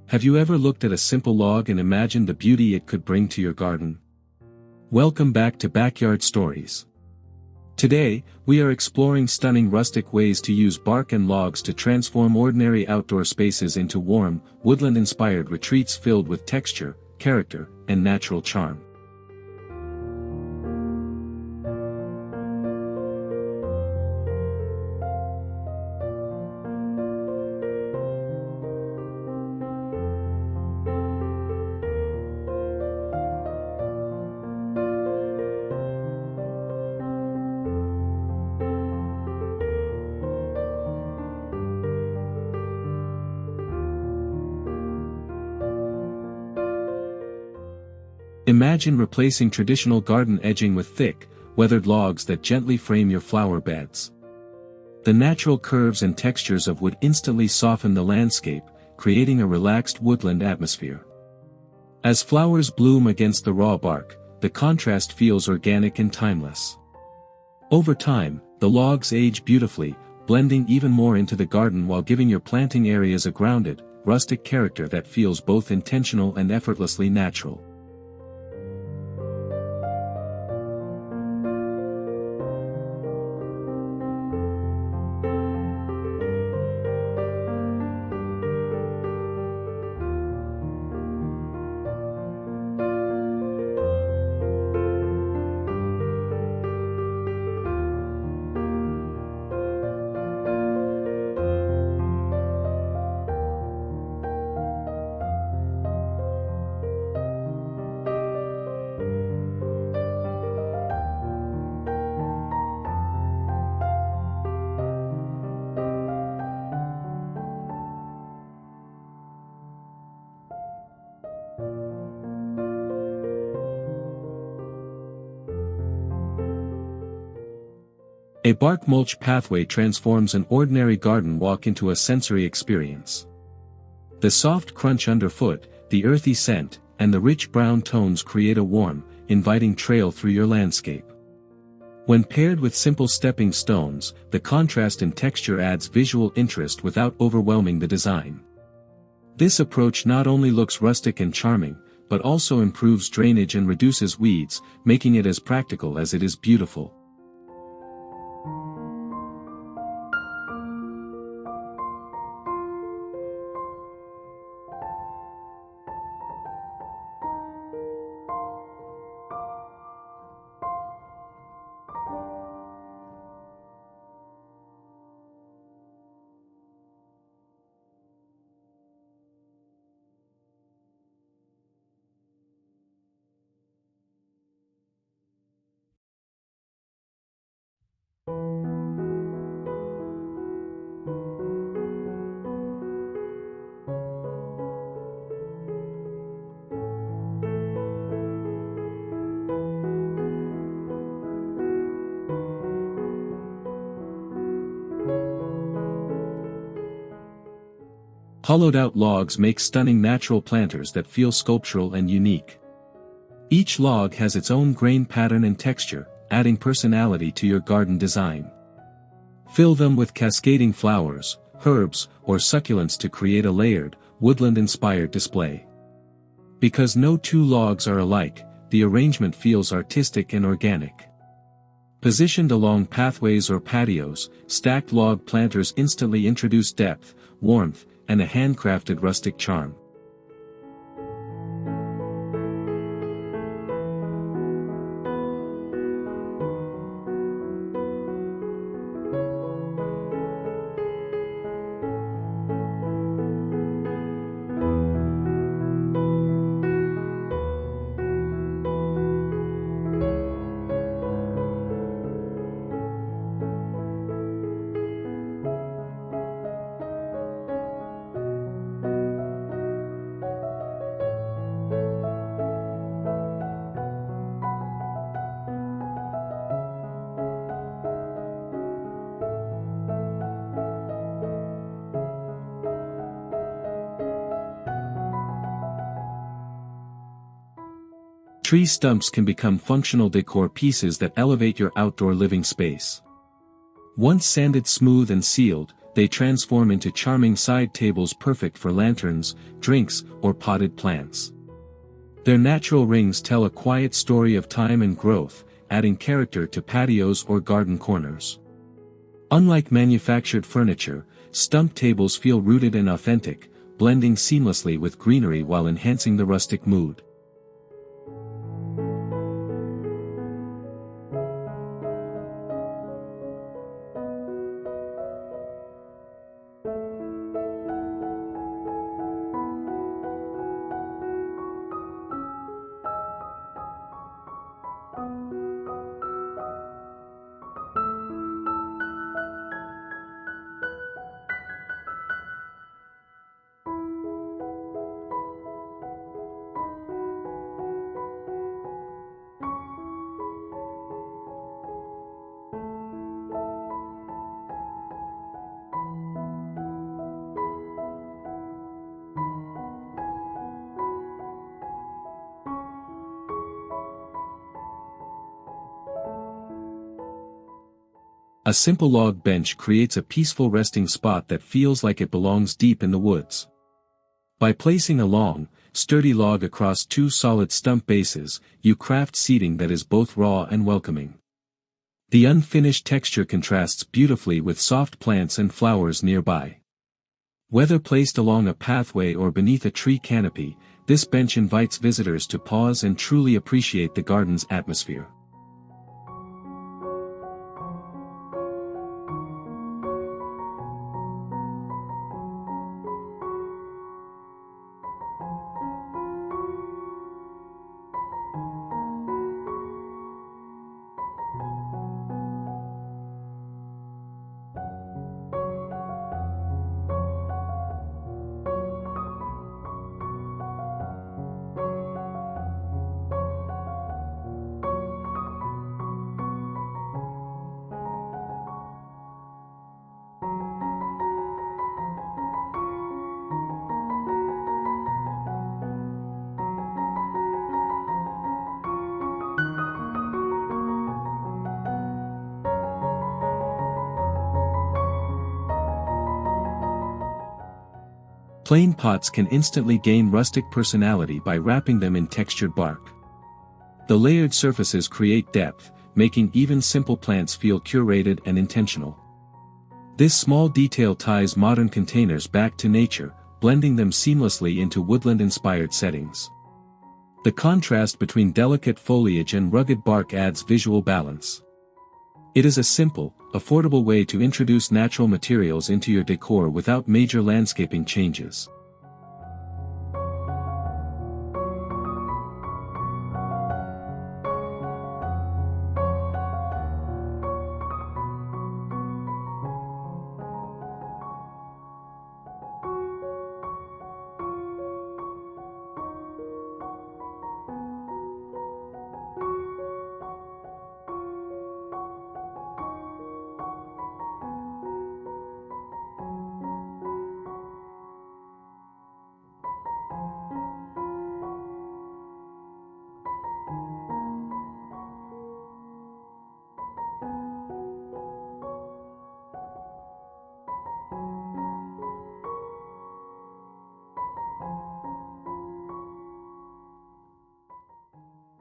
Have you ever looked at a simple log and imagined the beauty it could bring to your garden? Welcome back to Backyard Stories. Today, we are exploring stunning rustic ways to use bark and logs to transform ordinary outdoor spaces into warm, woodland-inspired retreats filled with texture, character, and natural charm. Imagine replacing traditional garden edging with thick, weathered logs that gently frame your flower beds. The natural curves and textures of wood instantly soften the landscape, creating a relaxed woodland atmosphere. As flowers bloom against the raw bark, the contrast feels organic and timeless. Over time, the logs age beautifully, blending even more into the garden while giving your planting areas a grounded, rustic character that feels both intentional and effortlessly natural. A bark mulch pathway transforms an ordinary garden walk into a sensory experience. The soft crunch underfoot, the earthy scent, and the rich brown tones create a warm, inviting trail through your landscape. When paired with simple stepping stones, the contrast in texture adds visual interest without overwhelming the design. This approach not only looks rustic and charming, but also improves drainage and reduces weeds, making it as practical as it is beautiful. Hollowed-out logs make stunning natural planters that feel sculptural and unique. Each log has its own grain pattern and texture, adding personality to your garden design. Fill them with cascading flowers, herbs, or succulents to create a layered, woodland-inspired display. Because no two logs are alike, the arrangement feels artistic and organic. Positioned along pathways or patios, stacked log planters instantly introduce depth, warmth, and a handcrafted rustic charm. Tree stumps can become functional decor pieces that elevate your outdoor living space. Once sanded smooth and sealed, they transform into charming side tables perfect for lanterns, drinks, or potted plants. Their natural rings tell a quiet story of time and growth, adding character to patios or garden corners. Unlike manufactured furniture, stump tables feel rooted and authentic, blending seamlessly with greenery while enhancing the rustic mood. A simple log bench creates a peaceful resting spot that feels like it belongs deep in the woods. By placing a long, sturdy log across two solid stump bases, you craft seating that is both raw and welcoming. The unfinished texture contrasts beautifully with soft plants and flowers nearby. Whether placed along a pathway or beneath a tree canopy, this bench invites visitors to pause and truly appreciate the garden's atmosphere. Plain pots can instantly gain rustic personality by wrapping them in textured bark. The layered surfaces create depth, making even simple plants feel curated and intentional. This small detail ties modern containers back to nature, blending them seamlessly into woodland-inspired settings. The contrast between delicate foliage and rugged bark adds visual balance. It is a simple, affordable way to introduce natural materials into your decor without major landscaping changes.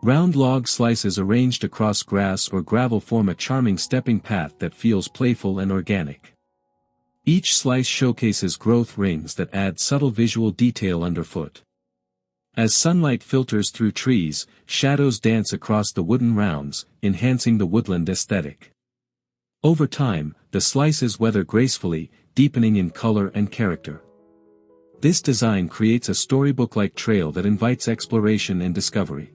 Round log slices arranged across grass or gravel form a charming stepping path that feels playful and organic. Each slice showcases growth rings that add subtle visual detail underfoot. As sunlight filters through trees, shadows dance across the wooden rounds, enhancing the woodland aesthetic. Over time, the slices weather gracefully, deepening in color and character. This design creates a storybook-like trail that invites exploration and discovery.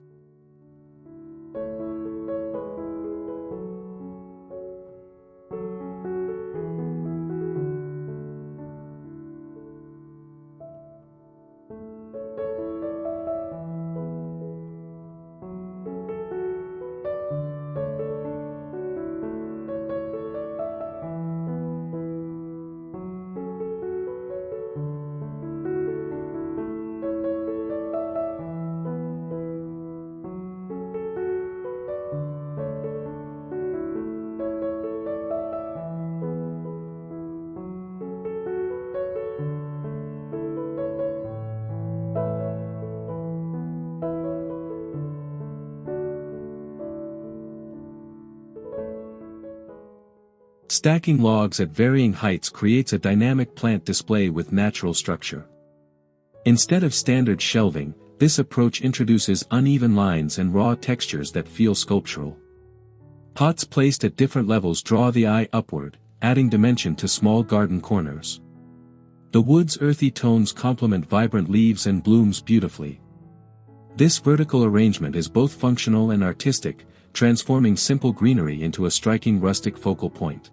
Stacking logs at varying heights creates a dynamic plant display with natural structure. Instead of standard shelving, this approach introduces uneven lines and raw textures that feel sculptural. Pots placed at different levels draw the eye upward, adding dimension to small garden corners. The wood's earthy tones complement vibrant leaves and blooms beautifully. This vertical arrangement is both functional and artistic, transforming simple greenery into a striking rustic focal point.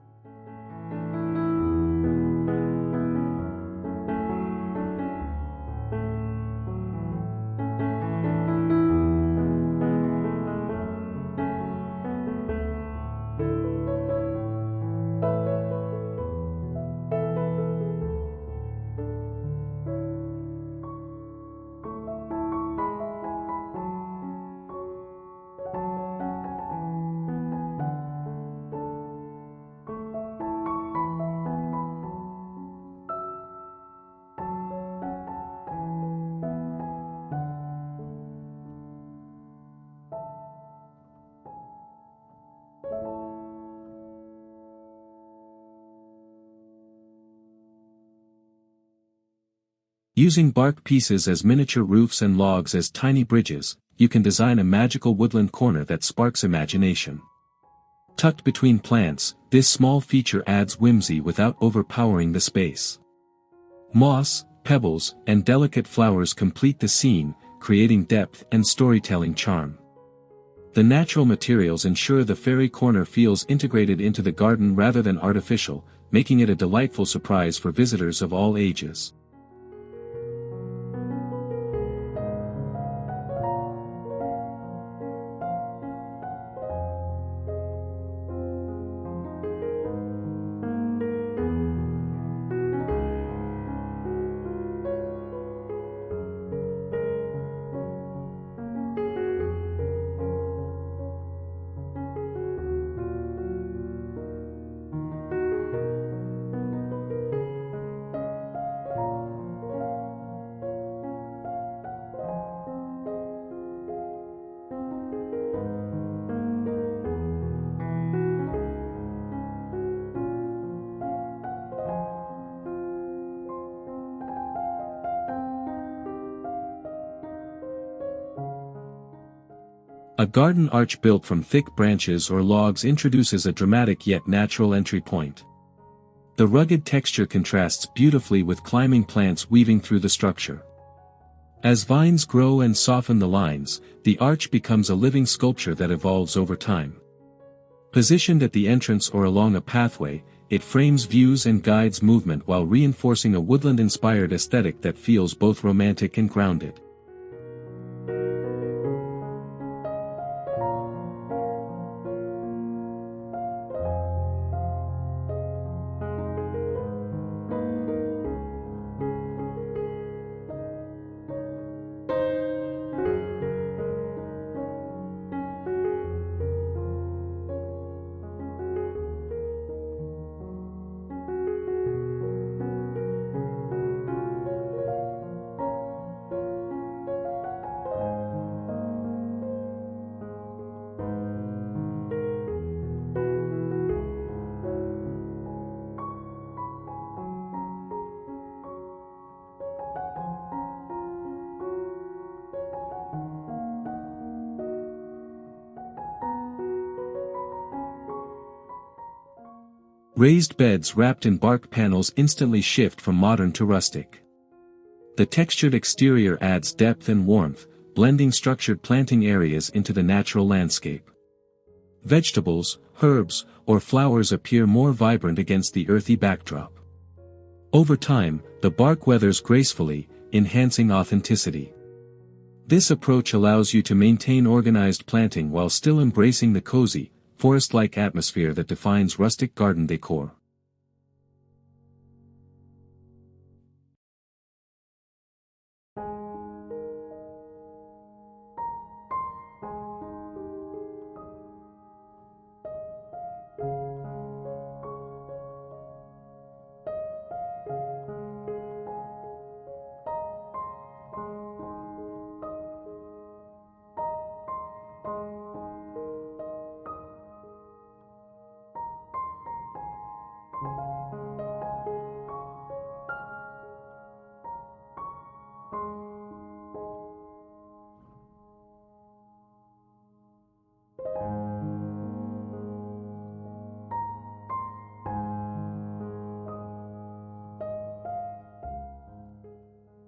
Using bark pieces as miniature roofs and logs as tiny bridges, you can design a magical woodland corner that sparks imagination. Tucked between plants, this small feature adds whimsy without overpowering the space. Moss, pebbles, and delicate flowers complete the scene, creating depth and storytelling charm. The natural materials ensure the fairy corner feels integrated into the garden rather than artificial, making it a delightful surprise for visitors of all ages. A garden arch built from thick branches or logs introduces a dramatic yet natural entry point. The rugged texture contrasts beautifully with climbing plants weaving through the structure. As vines grow and soften the lines, the arch becomes a living sculpture that evolves over time. Positioned at the entrance or along a pathway, it frames views and guides movement while reinforcing a woodland-inspired aesthetic that feels both romantic and grounded. Raised beds wrapped in bark panels instantly shift from modern to rustic. The textured exterior adds depth and warmth, blending structured planting areas into the natural landscape. Vegetables, herbs, or flowers appear more vibrant against the earthy backdrop. Over time, the bark weathers gracefully, enhancing authenticity. This approach allows you to maintain organized planting while still embracing the cozy, forest-like atmosphere that defines rustic garden decor.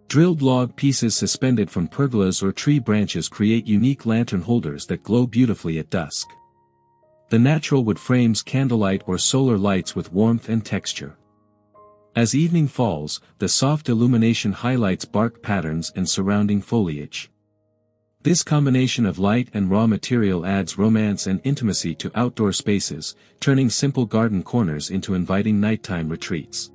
Drilled log pieces suspended from pergolas or tree branches create unique lantern holders that glow beautifully at dusk. The natural wood frames candlelight or solar lights with warmth and texture. As evening falls, the soft illumination highlights bark patterns and surrounding foliage. This combination of light and raw material adds romance and intimacy to outdoor spaces, turning simple garden corners into inviting nighttime retreats.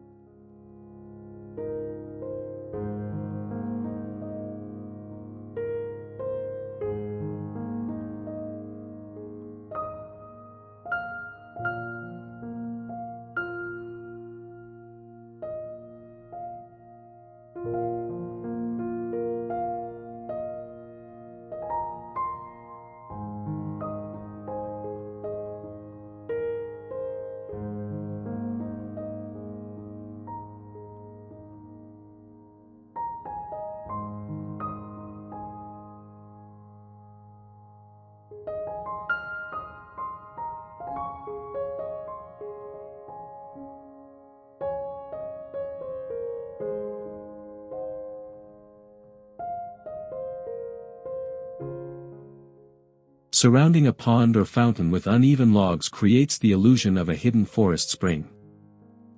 Surrounding a pond or fountain with uneven logs creates the illusion of a hidden forest spring.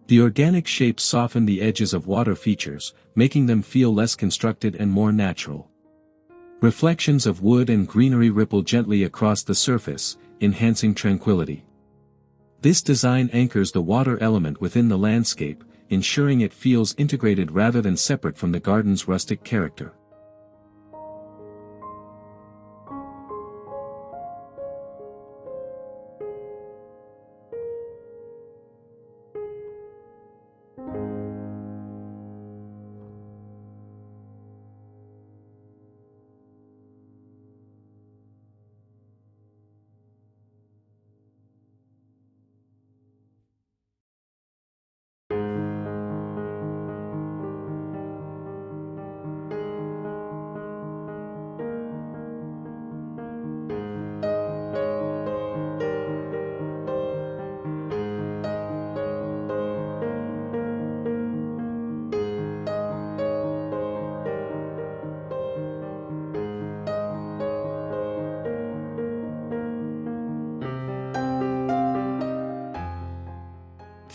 The organic shapes soften the edges of water features, making them feel less constructed and more natural. Reflections of wood and greenery ripple gently across the surface, enhancing tranquility. This design anchors the water element within the landscape, ensuring it feels integrated rather than separate from the garden's rustic character.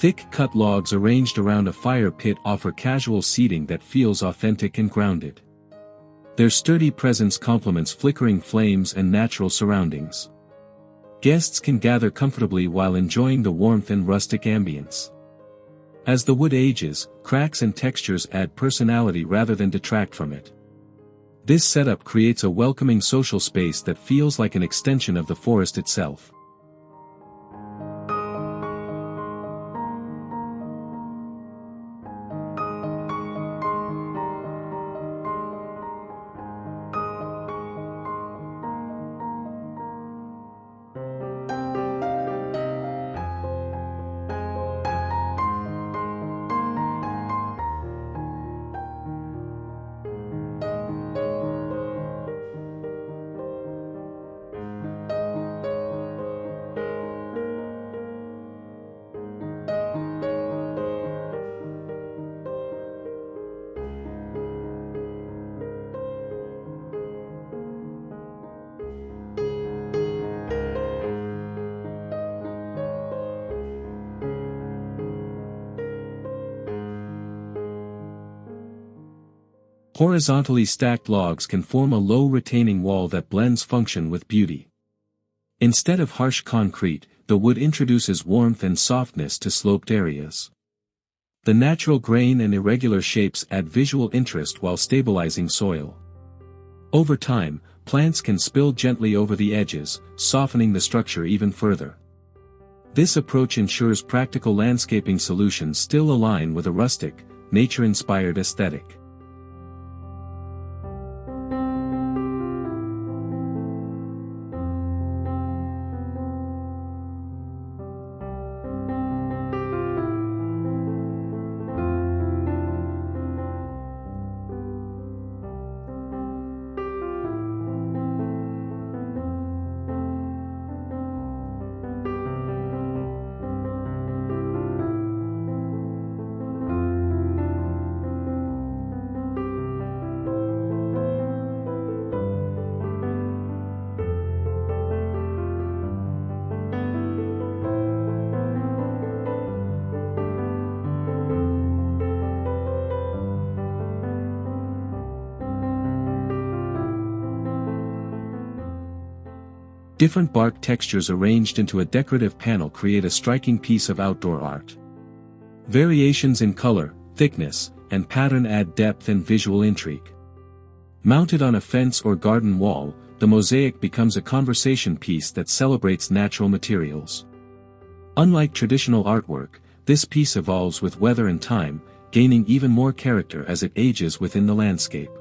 Thick-cut logs arranged around a fire pit offer casual seating that feels authentic and grounded. Their sturdy presence complements flickering flames and natural surroundings. Guests can gather comfortably while enjoying the warmth and rustic ambience. As the wood ages, cracks and textures add personality rather than detract from it. This setup creates a welcoming social space that feels like an extension of the forest itself. Horizontally stacked logs can form a low retaining wall that blends function with beauty. Instead of harsh concrete, the wood introduces warmth and softness to sloped areas. The natural grain and irregular shapes add visual interest while stabilizing soil. Over time, plants can spill gently over the edges, softening the structure even further. This approach ensures practical landscaping solutions still align with a rustic, nature-inspired aesthetic. Different bark textures arranged into a decorative panel create a striking piece of outdoor art. Variations in color, thickness, and pattern add depth and visual intrigue. Mounted on a fence or garden wall, the mosaic becomes a conversation piece that celebrates natural materials. Unlike traditional artwork, this piece evolves with weather and time, gaining even more character as it ages within the landscape.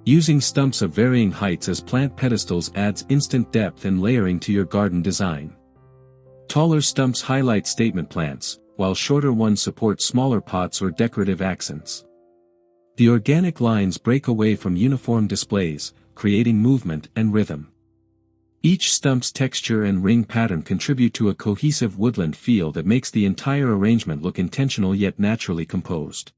Using stumps of varying heights as plant pedestals adds instant depth and layering to your garden design. Taller stumps highlight statement plants, while shorter ones support smaller pots or decorative accents. The organic lines break away from uniform displays, creating movement and rhythm. Each stump's texture and ring pattern contribute to a cohesive woodland feel that makes the entire arrangement look intentional yet naturally composed.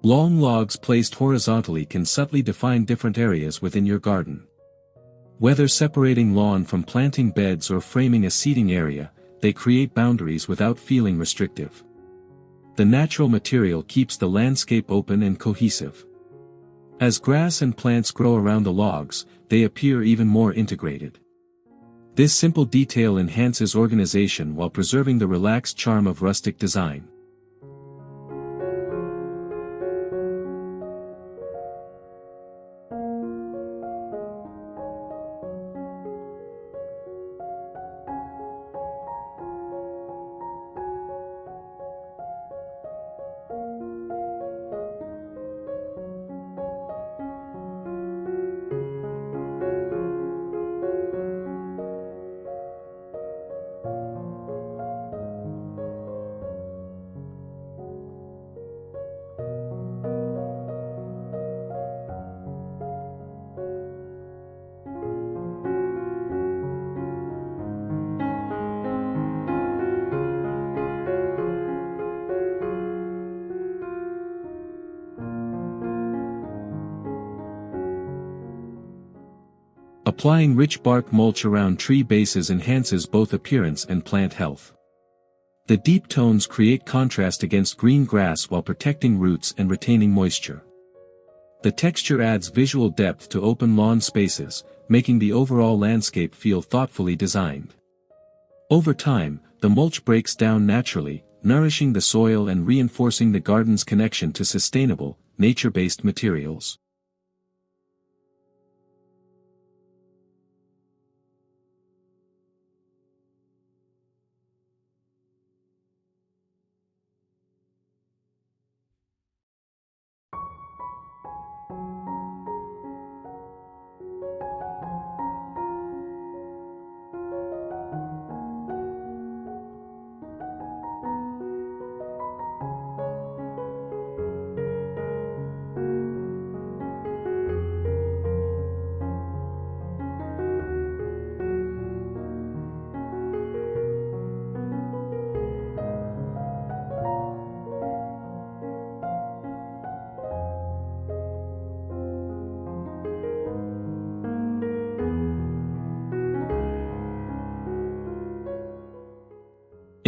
Long logs placed horizontally can subtly define different areas within your garden. Whether separating lawn from planting beds or framing a seating area, they create boundaries without feeling restrictive. The natural material keeps the landscape open and cohesive. As grass and plants grow around the logs, they appear even more integrated. This simple detail enhances organization while preserving the relaxed charm of rustic design. Applying rich bark mulch around tree bases enhances both appearance and plant health. The deep tones create contrast against green grass while protecting roots and retaining moisture. The texture adds visual depth to open lawn spaces, making the overall landscape feel thoughtfully designed. Over time, the mulch breaks down naturally, nourishing the soil and reinforcing the garden's connection to sustainable, nature-based materials.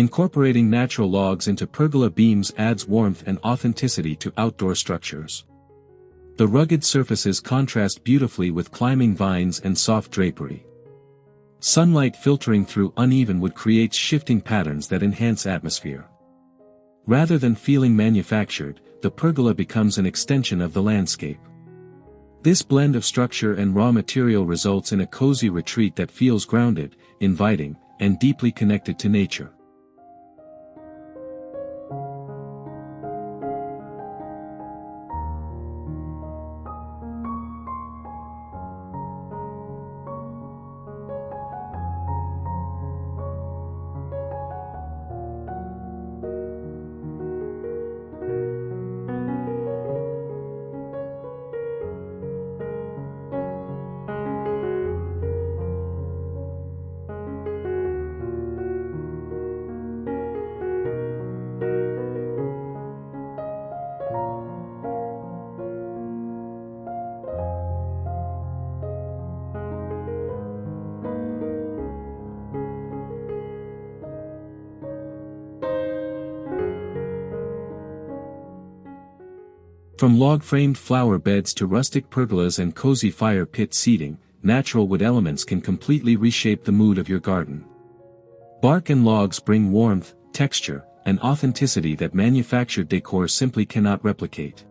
Incorporating natural logs into pergola beams adds warmth and authenticity to outdoor structures. The rugged surfaces contrast beautifully with climbing vines and soft drapery. Sunlight filtering through uneven wood creates shifting patterns that enhance atmosphere. Rather than feeling manufactured, the pergola becomes an extension of the landscape. This blend of structure and raw material results in a cozy retreat that feels grounded, inviting, and deeply connected to nature. From log-framed flower beds to rustic pergolas and cozy fire pit seating, natural wood elements can completely reshape the mood of your garden. Bark and logs bring warmth, texture, and authenticity that manufactured decor simply cannot replicate.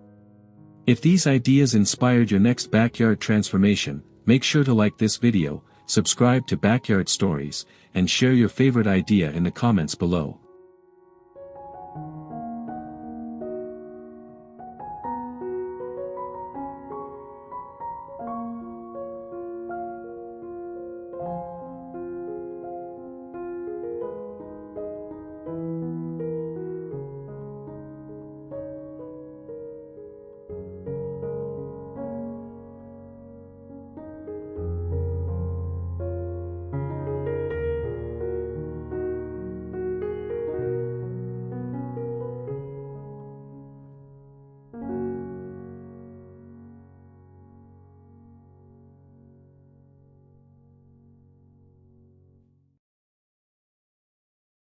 If these ideas inspired your next backyard transformation, make sure to like this video, subscribe to Backyard Stories, and share your favorite idea in the comments below.